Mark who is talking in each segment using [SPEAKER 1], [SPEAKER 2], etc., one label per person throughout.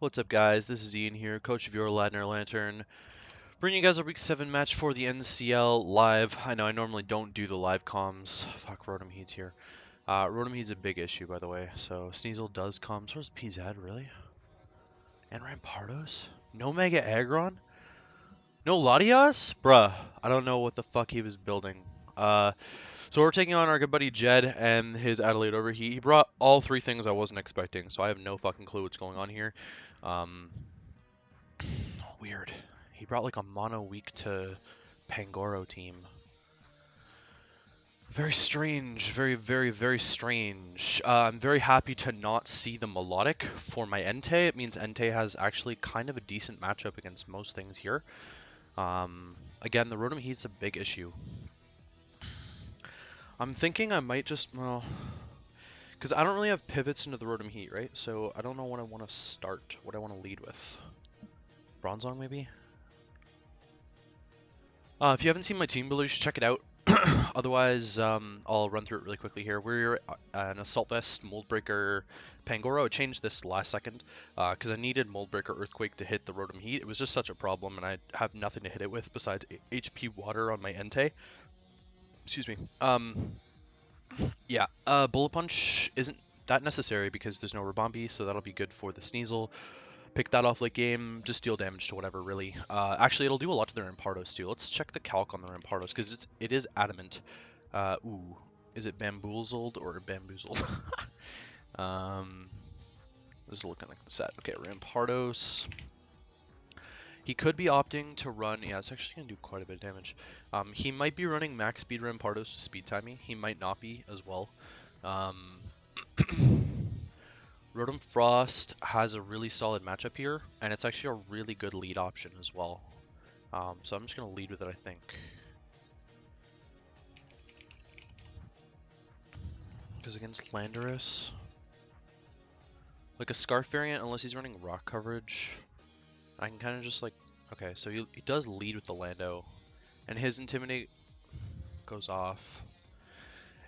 [SPEAKER 1] What's up, guys? This is Ian here, coach of your Ladner Lanturn, bringing you guys a Week 7 match for the NCL live. I know I normally don't do the live comms. Fuck, Rotom-Heat's here. Rotom-Heat's a big issue, by the way, so Sneasel does come. So does PZ, really? And Rampardos? No Mega Aggron? No Latias? Bruh, I don't know what the fuck he was building. So we're taking on our good buddy Jed and his Adelaide Overheat. He brought all three things I wasn't expecting, so I have no fucking clue what's going on here. Weird. He brought like a mono weak to Pangoro team. Very strange. Very strange. I'm very happy to not see the melodic for my Entei. It means Entei has actually kind of a decent matchup against most things here. Again, the Rotom-Heat's a big issue. I'm thinking I might just, well, because I don't really have pivots into the Rotom-Heat, right? So I don't know what I want to start, what I want to lead with. Bronzong, maybe? If you haven't seen my team builder, you should check it out. Otherwise, I'll run through it really quickly here. We're an Assault Vest, Mold Breaker, Pangoro. I changed this last second because I needed Mold Breaker Earthquake to hit the Rotom-Heat. It was just such a problem, and I have nothing to hit it with besides HP Water on my Entei. Excuse me. Yeah, Bullet Punch isn't that necessary because there's no Rabombi, so that'll be good for the Sneasel. Pick that off late game, just deal damage to whatever, really. Actually, it'll do a lot to the Rampardos, too. Let's check the calc on the Rampardos, because it is adamant. Ooh, is it bamboozled or bamboozled? This is looking like the set. Okay, Rampardos. He could be opting to run, yeah, it's actually going to do quite a bit of damage. He might be running max speed Rampardos to speed time me. He might not be as well. Rotom-Frost has a really solid matchup here, and it's actually a really good lead option as well. So I'm just going to lead with it, I think. Because against Landorus, like a Scarf variant, unless he's running rock coverage, I can kind of just like, okay, so he does lead with the Lando, and his Intimidate goes off.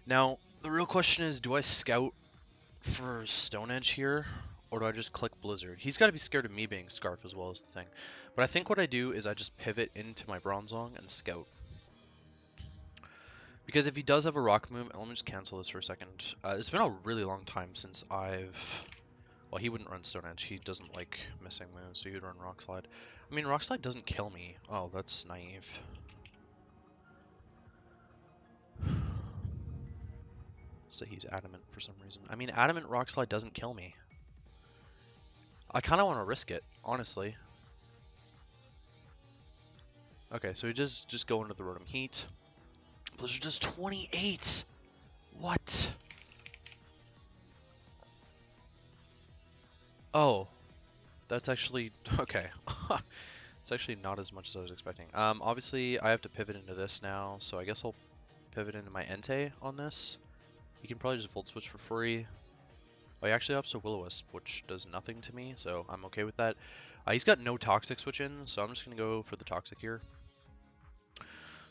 [SPEAKER 1] Now, the real question is, do I scout for Stone Edge here, or do I just click Blizzard? He's got to be scared of me being Scarf as well as the thing. But I think what I do is I just pivot into my Bronzong and scout. Because if he does have a rock move, let me just cancel this for a second. It's been a really long time since I've... Well, he wouldn't run Stone Edge. He doesn't like missing moves, so he would run Rock Slide. I mean, Rock Slide doesn't kill me. Oh, that's naive. So he's adamant for some reason. I mean, adamant Rock Slide doesn't kill me. I kind of want to risk it, honestly. Okay, so we just go into the Rotom-Heat. Blizzard does 28! What? Oh. That's actually... Okay. It's actually not as much as I was expecting. Obviously, I have to pivot into this now, so I guess I'll pivot into my Entei on this. You can probably just Volt Switch for free. Oh, he actually opts to Will-O-Wisp, which does nothing to me, so I'm okay with that. He's got no Toxic switch in, so I'm just going to go for the Toxic here.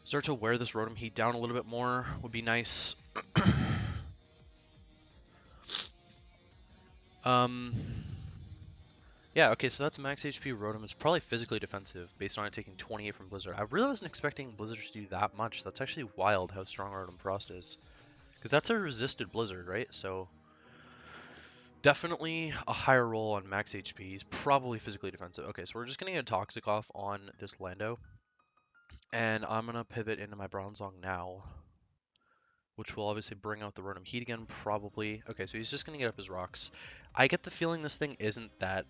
[SPEAKER 1] Start to wear this Rotom-Heat down a little bit more would be nice. Yeah, okay, so that's max HP Rotom. It's probably physically defensive based on it taking 28 from Blizzard. I really wasn't expecting Blizzard to do that much. That's actually wild how strong Rotom-Frost is. Because that's a resisted Blizzard, right? So definitely a higher roll on max HP. He's probably physically defensive. Okay, so we're just going to get a Toxic off on this Lando. And I'm going to pivot into my Bronzong now, which will obviously bring out the Rotom-Heat again, probably. Okay, so he's just going to get up his rocks. I get the feeling this thing isn't that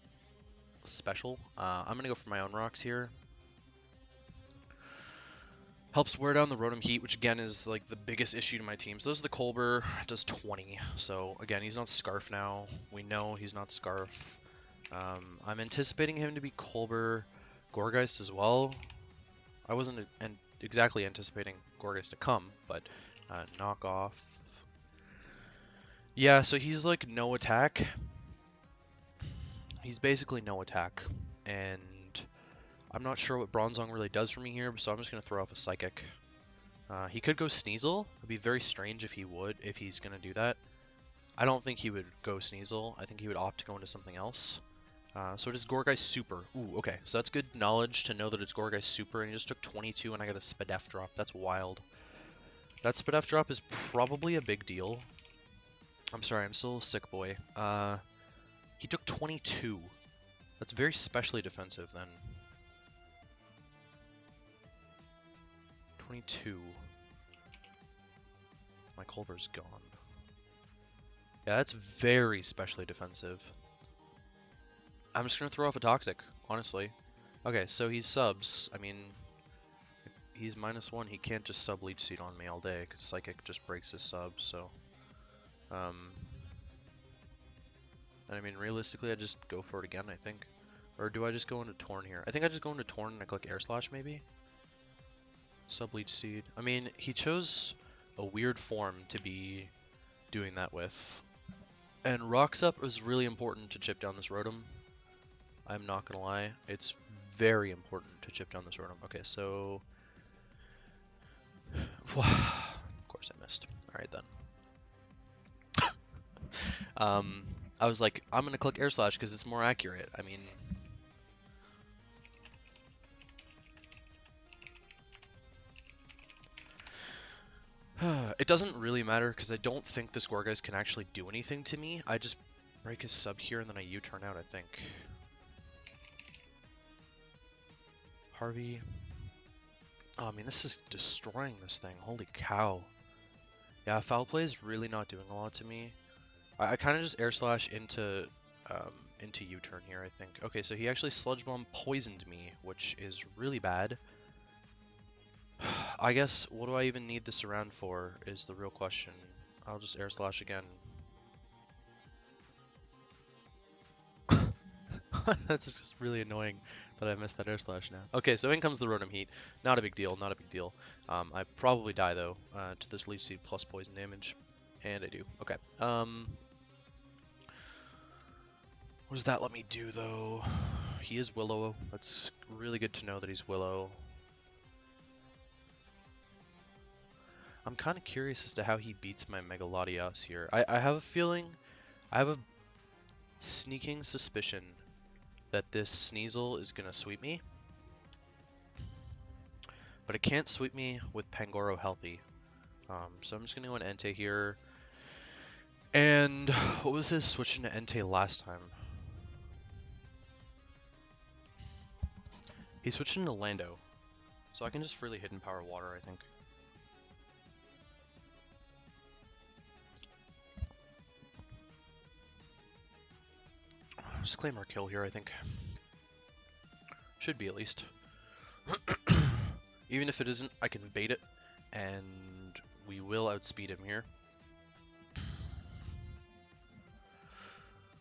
[SPEAKER 1] special. I'm going to go for my own rocks here. Helps wear down the Rotom-Heat, which again is like the biggest issue to my team. So this is the Colbur, does 20. So again, he's not Scarf now. We know he's not Scarf. I'm anticipating him to be Colbur, Gourgeist as well. I wasn't exactly anticipating Gourgeist to come, but knock off. Yeah, so he's like no attack. He's basically no attack, and I'm not sure what Bronzong really does for me here, so I'm just going to throw off a Psychic. He could go Sneasel. It'd be very strange if he would, if he's going to do that. I don't think he would go Sneasel. I think he would opt to go into something else. So it is Gourgeist Super. Ooh, okay. So that's good knowledge to know that it's Gourgeist Super, and he just took 22, and I got a Spadef drop. That's wild. That Spadef drop is probably a big deal. I'm sorry, I'm still a sick boy. He took 22. That's very specially defensive, then. 22. My Culver's gone. Yeah, that's very specially defensive. I'm just gonna throw off a Toxic, honestly. Okay, so he's subs. I mean, he's -1. He can't just sub Leech Seed on me all day, because Psychic just breaks his sub, so... And I mean, realistically, I just go for it again, I think. Or do I just go into Torn here? I think I just go into Torn and I click Air Slash, maybe? Sub-Leech Seed. I mean, he chose a weird form to be doing that with. And Rocks Up was really important to chip down this Rotom. I'm not gonna lie. It's very important to chip down this Rotom. Okay, so... of course I missed. Alright then. I was like, I'm gonna click Air Slash because it's more accurate. I mean... It doesn't really matter because I don't think this Gourgeist can actually do anything to me. I just break his sub here and then I U-turn out, I think. Harvey. Oh, I mean, this is destroying this thing. Holy cow. Yeah, Foul Play is really not doing a lot to me. I kind of just Air Slash into U-turn here, I think. Okay, so he actually Sludge Bomb poisoned me, which is really bad. I guess, what do I even need this around for, is the real question. I'll just Air Slash again. That's just really annoying that I missed that Air Slash now. Okay, so in comes the Rotom-Heat. Not a big deal, not a big deal. I probably die, though, to this Leech Seed plus poison damage. And I do. Okay. What does that let me do, though? He is Willow. That's really good to know that he's Willow. I'm kind of curious as to how he beats my Mega Latias here. I have a feeling, I have a sneaking suspicion that this Sneasel is going to sweep me. But it can't sweep me with Pangoro healthy. So I'm just going to go in Entei here. And what was his switch into Entei last time? He switched into Lando. So I can just freely Hidden Power Water, I think. Just claim our kill here, I think. Should be, at least. Even if it isn't, I can bait it, and we will outspeed him here.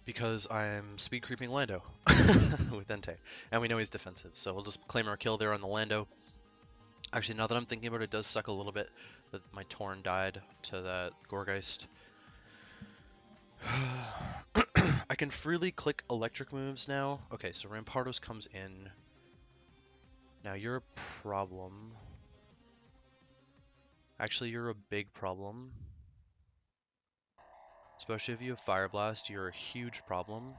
[SPEAKER 1] Because I'm speed creeping Lando with Entei. And we know he's defensive, so we'll just claim our kill there on the Lando. Actually, now that I'm thinking about it, it does suck a little bit that my Torn died to that Gourgeist. I can freely click electric moves now. Okay, so Rampardos comes in. Now you're a problem. Actually, you're a big problem. Especially if you have Fire Blast, you're a huge problem.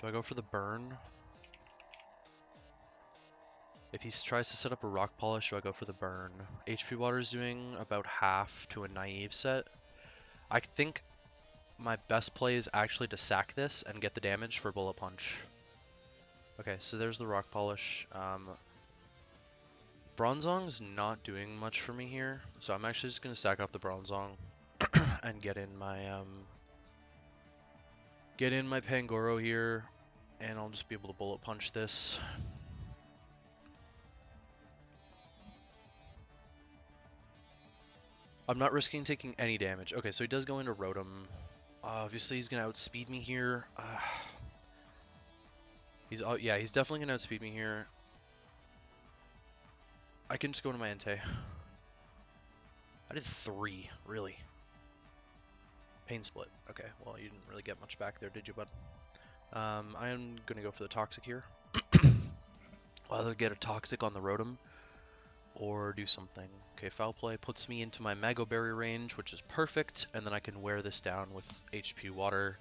[SPEAKER 1] Do I go for the burn? If he tries to set up a Rock Polish, do I go for the burn? HP Water is doing about half to a naive set. I think my best play is actually to sack this and get the damage for Bullet Punch. Okay, so there's the Rock Polish. Bronzong's not doing much for me here, so I'm actually just going to sack off the Bronzong and get in my Pangoro here, and I'll just be able to Bullet Punch this. I'm not risking taking any damage. Okay, so he does go into Rotom. Obviously, he's going to outspeed me here. Yeah, he's definitely going to outspeed me here. I can just go into my Entei. I did 3, really. Pain Split. Okay, well, you didn't really get much back there, did you, bud? I'm going to go for the Toxic here. I'll either get a Toxic on the Rotom or do something. Okay, Foul Play puts me into my Mago Berry range, which is perfect, and then I can wear this down with HP Water.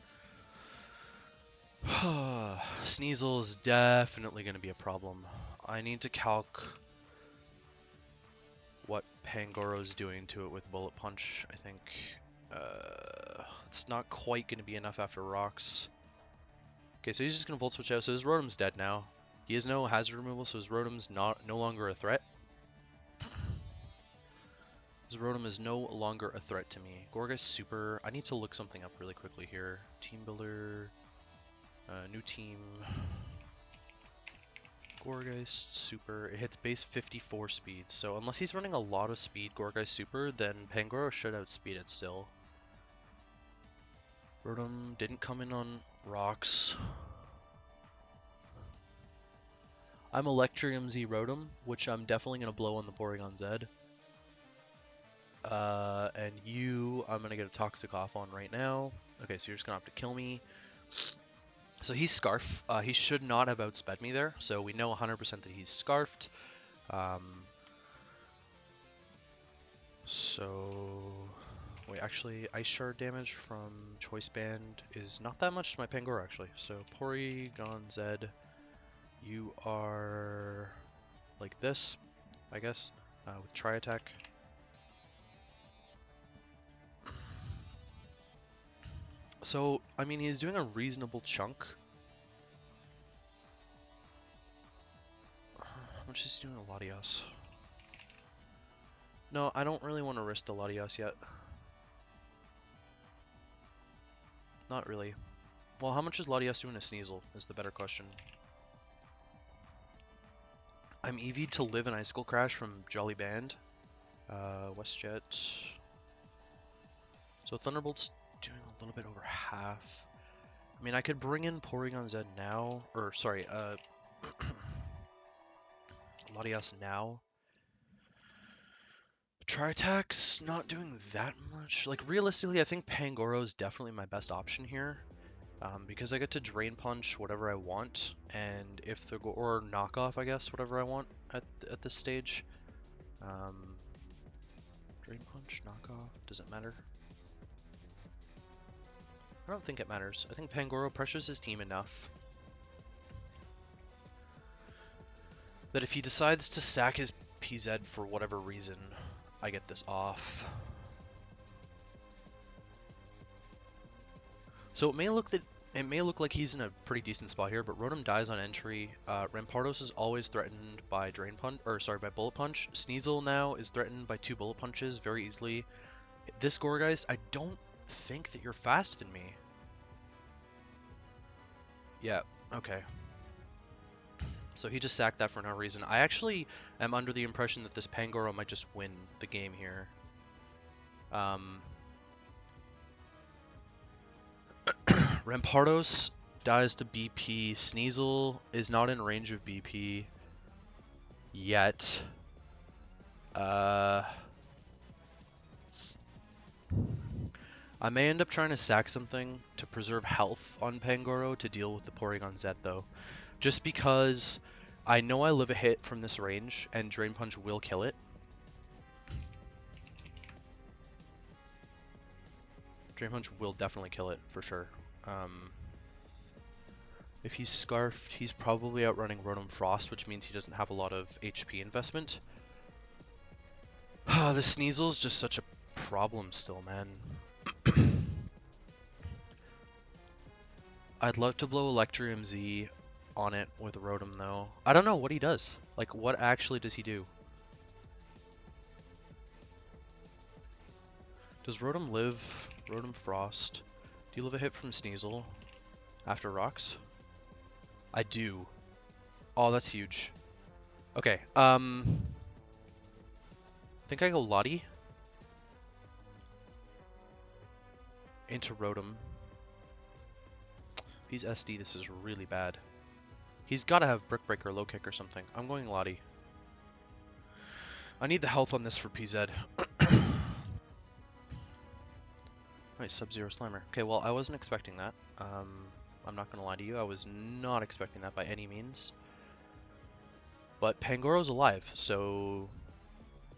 [SPEAKER 1] Sneasel is definitely going to be a problem. I need to calc what Pangoro's doing to it with Bullet Punch, I think. It's not quite going to be enough after rocks. Okay, so he's just going to Volt Switch out. So his Rotom's dead now. He has no hazard removal, so his Rotom's no longer a threat. His Rotom is no longer a threat to me. Gorgeist Super. I need to look something up really quickly here. Team Builder. New team. Gorgeist Super. It hits base 54 speed. So unless he's running a lot of speed Gorgeist Super, then Pangoro should outspeed it still. Rotom didn't come in on rocks. I'm Electrium-Z Rotom, which I'm definitely going to blow on the Porygon-Z. And you, I'm going to get a Toxic off on right now. Okay, so you're just going to have to kill me. So he's Scarf. He should not have outsped me there, so we know 100% that he's Scarfed. Wait, actually, Ice Shard damage from Choice Band is not that much to my Pangoro, actually. So Porygon-Z, you are like this, I guess, with Tri-Attack. So, I mean, he's doing a reasonable chunk. How much is he doing to Latios? No, I don't really want to risk the Latios yet. Not really. Well, how much is Latios doing to Sneasel is the better question. I'm EV'd to live an Icicle Crash from Jolly Band. WestJet. So Thunderbolt's doing a little bit over half. I mean, I could bring in Porygon-Z now, or sorry, Latias now. Tri-Attack's not doing that much. Like, realistically, I think Pangoro is definitely my best option here. Because I get to Drain Punch whatever I want, and if the or knock off, I guess, whatever I want at this stage. Drain Punch, knock off, does it matter? I don't think it matters. I think Pangoro pressures his team enough that if he decides to sack his PZ for whatever reason, I get this off. So it may look like he's in a pretty decent spot here, but Rotom dies on entry. Rampardos is always threatened by Drain Punch, or sorry, by Bullet Punch. Sneasel now is threatened by 2 Bullet Punches very easily. This Gourgeist, I don't think that you're faster than me. Yeah, okay. So he just sacked that for no reason. I actually am under the impression that this Pangoro might just win the game here. Rampardos dies to BP. Sneasel is not in range of BP yet. I may end up trying to sack something to preserve health on Pangoro to deal with the Porygon-Z though. Just because I know I live a hit from this range and Drain Punch will kill it. Drain Punch will definitely kill it for sure. If he's Scarfed, he's probably outrunning Rotom-Frost, which means he doesn't have a lot of HP investment. The Sneasel's just such a problem still, man. I'd love to blow Electrium-Z on it with Rotom, though. I don't know what he does. Like, what actually does he do? Does Rotom live? Rotom-Frost. Do you live a hit from Sneasel after rocks? I do. Oh, that's huge. Okay, I think I go Lottie into Rotom. If he's SD, this is really bad. He's got to have Brick Breaker, Low Kick, or something. I'm going Lottie. I need the health on this for PZ. Nice, Sub-Zero Slammer. Okay, well, I wasn't expecting that. I'm not going to lie to you. I was not expecting that by any means. But Pangoro's alive, so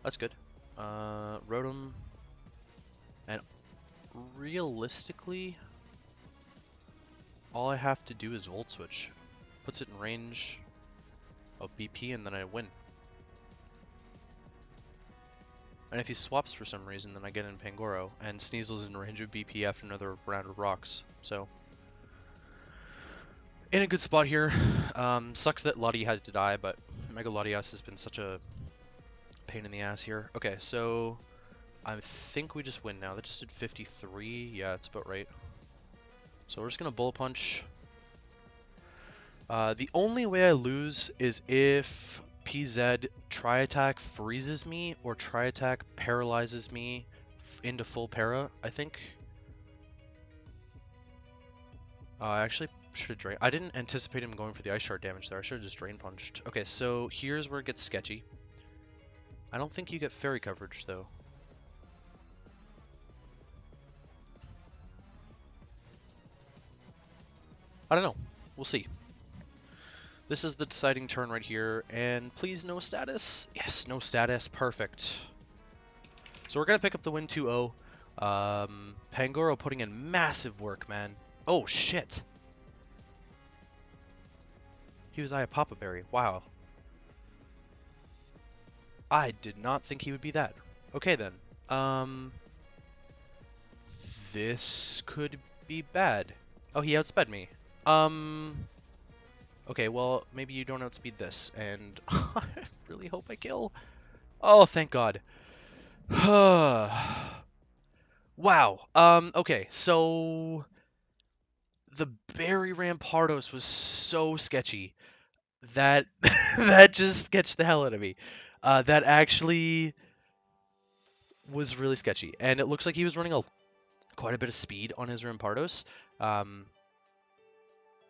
[SPEAKER 1] that's good. Rotom. And realistically, all I have to do is Volt Switch. Puts it in range of BP and then I win. And if he swaps for some reason, then I get in Pangoro, and Sneasel's in range of BP after another round of rocks. So, in a good spot here. Sucks that Lottie had to die, but Mega Latias has been such a pain in the ass here. Okay, so I think we just win now. That just did 53. Yeah, it's about right. So we're just gonna Bullet Punch. The only way I lose is if PZ Tri-Attack freezes me or Tri-Attack paralyzes me into full para, I think. I actually should have drained. I didn't anticipate him going for the Ice Shard damage there. I should have just Drain Punched. Okay, so here's where it gets sketchy. I don't think you get Fairy coverage, though. I don't know. We'll see. This is the deciding turn right here, and please no status. Yes, no status. Perfect. So we're going to pick up the win 2-0. Pangoro putting in massive work, man. Oh, shit. He was Papa Berry. Wow. I did not think he would be that. Okay, then. This could be bad. Oh, he outsped me. Okay, well, maybe you don't outspeed this, and I really hope I kill. Oh, thank God. Wow. Okay, so the Berry Rampardos was so sketchy that that just sketched the hell out of me. That actually was really sketchy, and it looks like he was running quite a bit of speed on his Rampardos.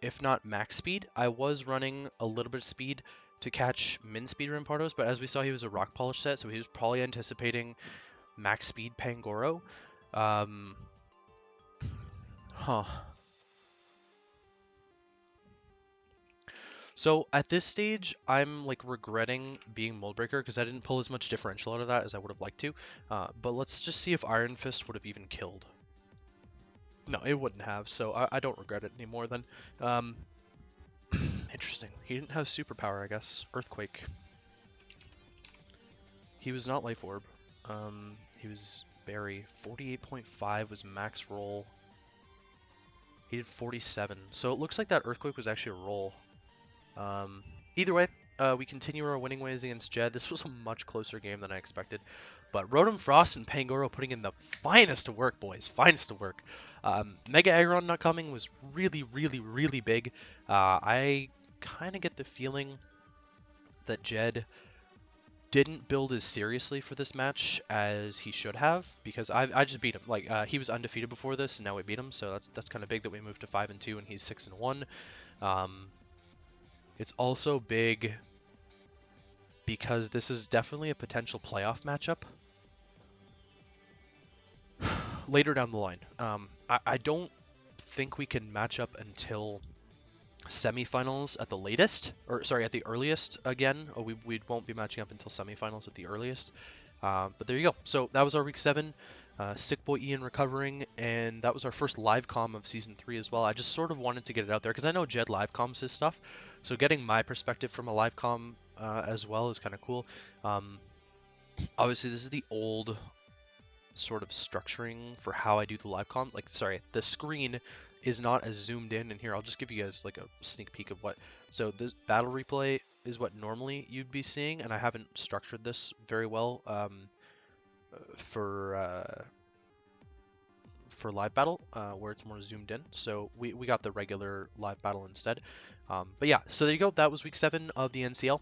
[SPEAKER 1] If not max speed, I was running a little bit of speed to catch min speed Rampardos, but as we saw, he was a rock polish set, so he was probably anticipating max speed Pangoro. So at this stage, I'm like regretting being Mold Breaker because I didn't pull as much differential out of that as I would have liked to. But let's just see if Iron Fist would have even killed. No, it wouldn't have, so I don't regret it anymore then. Interesting. He didn't have superpower, I guess. Earthquake. He was not Life Orb. He was Berry. 48.5 was max roll. He did 47. So it looks like that Earthquake was actually a roll. Either way, we continue our winning ways against Jed. This was a much closer game than I expected. But Rotom-Frost and Pangoro putting in the finest of work, boys. Finest of work. Mega Aggron not coming was really, really, really big. I kind of get the feeling that Jed didn't build as seriously for this match as he should have, because I just beat him. Like, he was undefeated before this, and now we beat him, so that's kind of big that we moved to 5-2 and he's 6-1. It's also big because this is definitely a potential playoff matchup later down the line. I don't think we can match up until semifinals at the latest, or sorry, at the earliest again. We won't be matching up until semifinals at the earliest. But there you go. So that was our week 7. Sick Boy Ian recovering, and that was our first live comm of season 3 as well. I just sort of wanted to get it out there because I know Jed live comms his stuff, so getting my perspective from a live comm as well is kind of cool. Obviously, this is the old sort of structuring for how I do the live comms. Like, sorry, the screen is not as zoomed in here. I'll just give you guys like a sneak peek of what. So this battle replay is what normally you'd be seeing, and I haven't structured this very well. For live battle, where it's more zoomed in. So we got the regular live battle instead. But yeah, so there you go. That was week 7 of the NCL.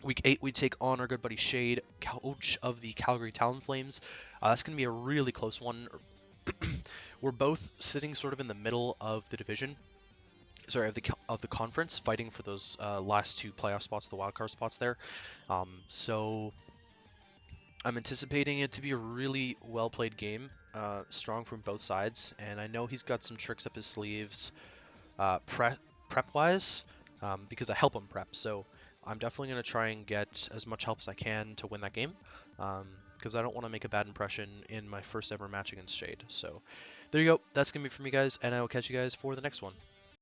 [SPEAKER 1] Week 8, we take on our good buddy Shade, coach of the Calgary Talonflames. That's going to be a really close one. We're both sitting sort of in the middle of the division. Sorry, of the conference, fighting for those last 2 playoff spots, the wildcard spots there. So I'm anticipating it to be a really well-played game, strong from both sides, and I know he's got some tricks up his sleeves prep-wise, because I help him prep, so I'm definitely going to try and get as much help as I can to win that game, because I don't want to make a bad impression in my first ever match against Shade. So there you go, that's going to be for me, guys, and I will catch you guys for the next one.